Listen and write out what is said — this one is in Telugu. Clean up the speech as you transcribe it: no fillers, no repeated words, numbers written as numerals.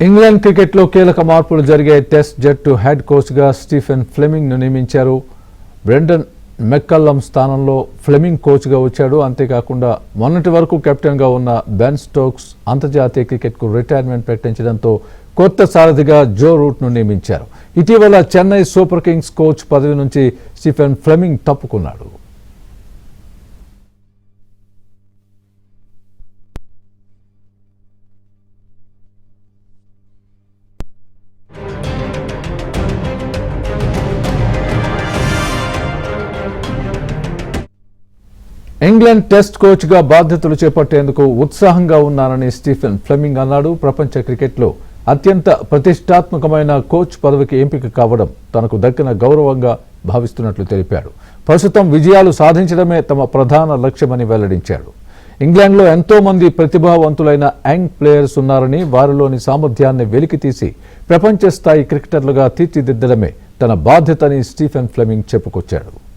ఇంగ్లాండ్ క్రికెట్లో కీలక మార్పులు జరిగే టెస్ట్ జట్టు హెడ్ కోచ్గా స్టీఫెన్ ఫ్లెమింగ్ను నియమించారు. బ్రెండన్ మెక్కల్లమ్ స్థానంలో ఫ్లెమింగ్ కోచ్గా వచ్చాడు. అంతేకాకుండా మొన్నటి వరకు కెప్టెన్గా ఉన్న బెన్ స్టోక్స్ అంతర్జాతీయ క్రికెట్కు రిటైర్మెంట్ ప్రకటించడంతో కొత్త సారథిగా జో రూట్ను నియమించారు. ఇటీవల చెన్నై సూపర్ కింగ్స్ కోచ్ పదవి నుంచి స్టీఫెన్ ఫ్లెమింగ్ తప్పుకున్నాడు. ఇంగ్లాండ్ టెస్ట్ కోచ్గా బాధ్యతలు చేపట్టేందుకు ఉత్సాహంగా ఉన్నానని స్టీఫెన్ ఫ్లెమింగ్ అన్నాడు. ప్రపంచ క్రికెట్లో అత్యంత ప్రతిష్టాత్మకమైన కోచ్ పదవికి ఎంపిక కావడం తనకు దక్కిన గౌరవంగా భావిస్తున్నట్లు తెలిపాడు. ప్రస్తుతం విజయాలు సాధించడమే తమ ప్రధాన లక్ష్యమని వెల్లడించాడు. ఇంగ్లాండ్లో ఎంతో మంది ప్రతిభావంతులైన యంగ్ ప్లేయర్స్ ఉన్నారని, వారిలోని సామర్థ్యాన్ని వెలికితీసి ప్రపంచ స్థాయి క్రికెటర్లుగా తీర్చిదిద్దడమే తన బాధ్యతని స్టీఫెన్ ఫ్లెమింగ్ చెప్పుకొచ్చాడు.